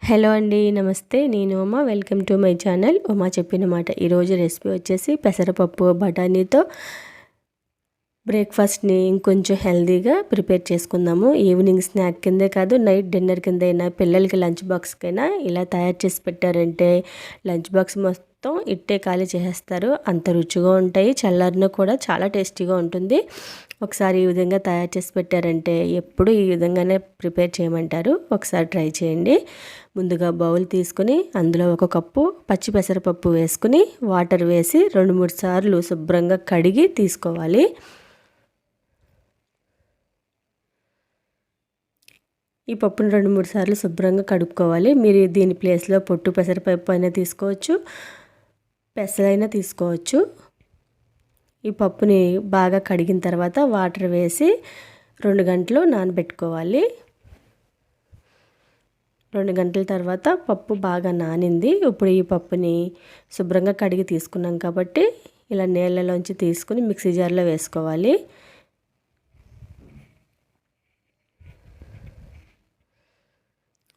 Hello అండి, నమస్తే. నేను Uma. Welcome to my channel Uma చెప్పిన మాట. ఈరోజు రెసిపీ వచ్చేసి పెసరపప్పు బఠానీతో బ్రేక్ఫాస్ట్ని ఇంకొంచెం హెల్తీగా ప్రిపేర్ చేసుకుందాము. ఈవినింగ్ స్నాక్ కిందే కాదు, నైట్ డిన్నర్ కింద అయినా, పిల్లలకి లంచ్ బాక్స్కైనా ఇలా తయారు చేసి పెట్టారంటే లంచ్ బాక్స్ మొత్తం ఇట్టే ఖాళీ చేసేస్తారు. అంత రుచిగా ఉంటాయి. చల్లారిన కూడా చాలా టేస్టీగా ఉంటుంది. ఒకసారి ఈ విధంగా తయారు చేసి పెట్టారంటే ఎప్పుడు ఈ విధంగానే ప్రిపేర్ చేయమంటారు. ఒకసారి ట్రై చేయండి. ముందుగా బౌల్ తీసుకుని అందులో 1 కప్పు పచ్చి పెసరపప్పు వేసుకుని వాటర్ వేసి 2-3 సార్లు శుభ్రంగా కడిగి తీసుకోవాలి. ఈ పప్పును 2-3 సార్లు శుభ్రంగా కడుక్కోవాలి. మీరు దీని ప్లేస్లో పొట్టు పెసరపప్పు అయినా తీసుకోవచ్చు, పెసరైనా తీసుకోవచ్చు. ఈ పప్పుని బాగా కడిగిన తర్వాత వాటర్ వేసి 2 గంటలు నానబెట్టుకోవాలి. 2 గంటల తర్వాత పప్పు బాగా నానింది. ఇప్పుడు ఈ పప్పుని శుభ్రంగా కడిగి తీసుకున్నాం కాబట్టి ఇలా నీళ్ళలోంచి తీసుకుని మిక్సీ జార్లో వేసుకోవాలి.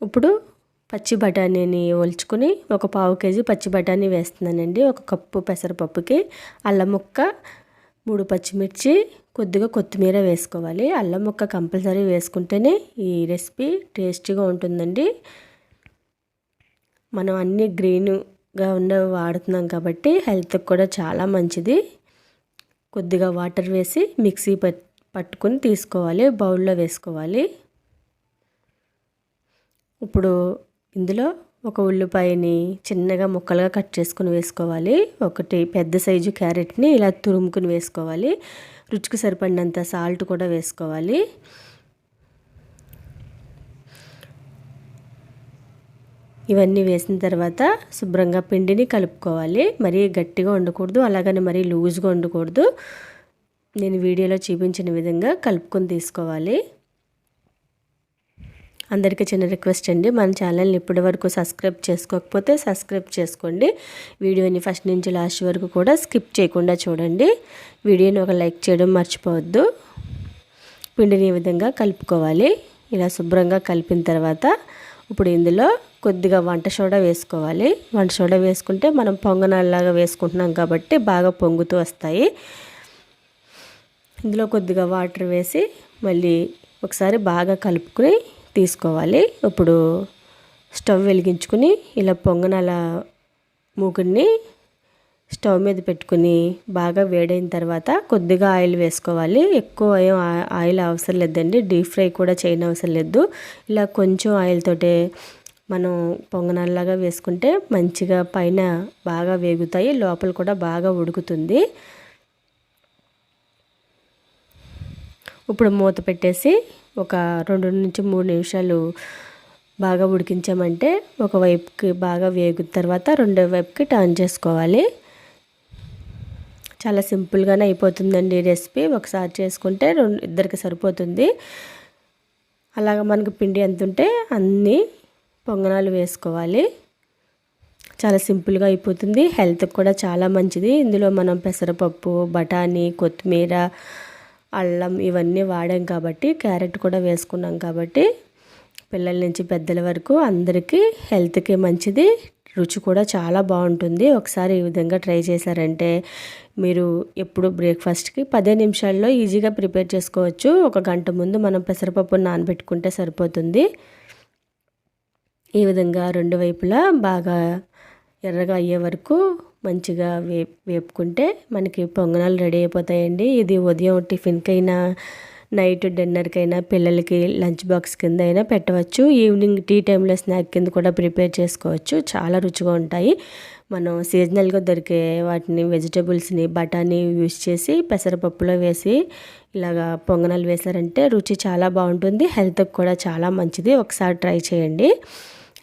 ఇప్పుడు పచ్చి బఠానీని ఒలుచుకుని 1/4 కేజీ పచ్చి బఠానీ వేస్తున్నానండి. 1 కప్పు పెసరపప్పుకి అల్లం ముక్క, 3 పచ్చిమిర్చి, కొద్దిగా కొత్తిమీర వేసుకోవాలి. అల్లం ముక్క కంపల్సరీ వేసుకుంటేనే ఈ రెసిపీ టేస్టీగా ఉంటుందండి. మనం అన్నీ గ్రీన్గా ఉన్నవి వాడుతున్నాం కాబట్టి హెల్త్కి కూడా చాలా మంచిది. కొద్దిగా వాటర్ వేసి మిక్సీ పట్టుకుని తీసుకోవాలి. బౌల్లో వేసుకోవాలి. ఇప్పుడు ఇందులో 1 ఉల్లిపాయని చిన్నగా ముక్కలుగా కట్ చేసుకుని వేసుకోవాలి. 1 పెద్ద సైజు క్యారెట్ని ఇలా తురుముకుని వేసుకోవాలి. రుచికి సరిపడినంత సాల్ట్ కూడా వేసుకోవాలి. ఇవన్నీ వేసిన తర్వాత శుభ్రంగా పిండిని కలుపుకోవాలి. మరీ గట్టిగా ఉండకూడదు, అలాగని మరీ లూజ్గా ఉండకూడదు. నేను వీడియోలో చూపించిన విధంగా కలుపుకొని తీసుకోవాలి. అందరికీ చిన్న రిక్వెస్ట్ అండి, మన ఛానల్ని ఇప్పటివరకు సబ్స్క్రైబ్ చేసుకోకపోతే సబ్స్క్రైబ్ చేసుకోండి. వీడియోని ఫస్ట్ నుంచి లాస్ట్ వరకు కూడా స్కిప్ చేయకుండా చూడండి. వీడియోని ఒక లైక్ చేయడం మర్చిపోవద్దు. పిండిని ఈ విధంగా కలుపుకోవాలి. ఇలా శుభ్రంగా కలిపిన తర్వాత ఇప్పుడు ఇందులో కొద్దిగా వంట సోడా వేసుకోవాలి. వంట సోడా వేసుకుంటే మనం పొంగనాల్లాగా వేసుకుంటున్నాం కాబట్టి బాగా పొంగుతూ వస్తాయి. ఇందులో కొద్దిగా వాటర్ వేసి మళ్ళీ ఒకసారి బాగా కలుపుకుని తీసుకోవాలి. ఇప్పుడు స్టవ్ వెలిగించుకుని ఇలా పొంగనాల మూకుడిని స్టవ్ మీద పెట్టుకుని బాగా వేడైన తర్వాత కొద్దిగా ఆయిల్ వేసుకోవాలి. ఎక్కువ ఆయిల్ అవసరం లేదండి, డీప్ ఫ్రై కూడా చేయనవసరం లేదు. ఇలా కొంచెం ఆయిల్ తోటే మనం పొంగనాల్లాగా వేసుకుంటే మంచిగా పైన బాగా వేగుతాయి, లోపల కూడా బాగా ఉడుకుతుంది. ఇప్పుడు మూత పెట్టేసి ఒక 2-3 నిమిషాలు బాగా ఉడికించామంటే ఒకవైపుకి బాగా వేగిన తర్వాత రెండో వైపుకి టర్న్ చేసుకోవాలి. చాలా సింపుల్గానే అయిపోతుందండి రెసిపీ. ఒకసారి చేసుకుంటే ఇద్దరికి సరిపోతుంది. అలాగ మనకు పిండి ఎంత ఉంటే అన్ని పొంగనాలు వేసుకోవాలి. చాలా సింపుల్గా అయిపోతుంది. హెల్త్కి కూడా చాలా మంచిది. ఇందులో మనం పెసరపప్పు, బఠానీ, కొత్తిమీర, అల్లం ఇవన్నీ వాడాం కాబట్టి, క్యారెట్ కూడా వేసుకున్నాం కాబట్టి పిల్లల నుంచి పెద్దల వరకు అందరికీ హెల్త్కి మంచిది. రుచి కూడా చాలా బాగుంటుంది. ఒకసారి ఈ విధంగా ట్రై చేశారంటే మీరు ఎప్పుడు బ్రేక్ఫాస్ట్కి 10 నిమిషాల్లో ఈజీగా ప్రిపేర్ చేసుకోవచ్చు. 1 గంట ముందు మనం పెసరపప్పును నానబెట్టుకుంటే సరిపోతుంది. ఈ విధంగా 2 వైపులా బాగా ఎర్రగా అయ్యే వరకు మంచిగా వేపుకుంటే మనకి పొంగనాలు రెడీ అయిపోతాయండి. ఇది ఉదయం టిఫిన్కైనా, నైట్ డిన్నర్కైనా, పిల్లలకి లంచ్ బాక్స్ కింద అయినా పెట్టవచ్చు. ఈవినింగ్ టీ టైంలో స్నాక్ కింద కూడా ప్రిపేర్ చేసుకోవచ్చు. చాలా రుచిగా ఉంటాయి. మనం సీజనల్గా దొరికే వాటిని, వెజిటబుల్స్ని, బఠానీ యూస్ చేసి పెసరపప్పులో వేసి ఇలాగా పొంగనాలు వేశారంటే రుచి చాలా బాగుంటుంది. హెల్త్కి కూడా చాలా మంచిది. ఒకసారి ట్రై చేయండి.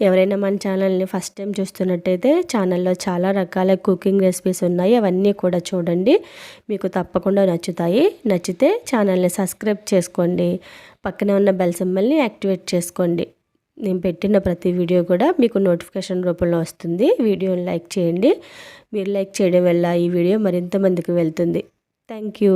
ఎవరైనా మన ఛానల్ని ఫస్ట్ టైం చూస్తున్నట్టయితే ఛానల్లో చాలా రకాల కుకింగ్ రెసిపీస్ ఉన్నాయి. అవన్నీ కూడా చూడండి, మీకు తప్పకుండా నచ్చుతాయి. నచ్చితే ఛానల్ని సబ్స్క్రైబ్ చేసుకోండి. పక్కనే ఉన్న బెల్ సింబల్ని యాక్టివేట్ చేసుకోండి. నేను పెట్టిన ప్రతి వీడియో కూడా మీకు నోటిఫికేషన్ రూపంలో వస్తుంది. వీడియోని లైక్ చేయండి. మీరు లైక్ చేయడం వల్ల ఈ వీడియో మరింత మందికి వెళ్తుంది. Thank you.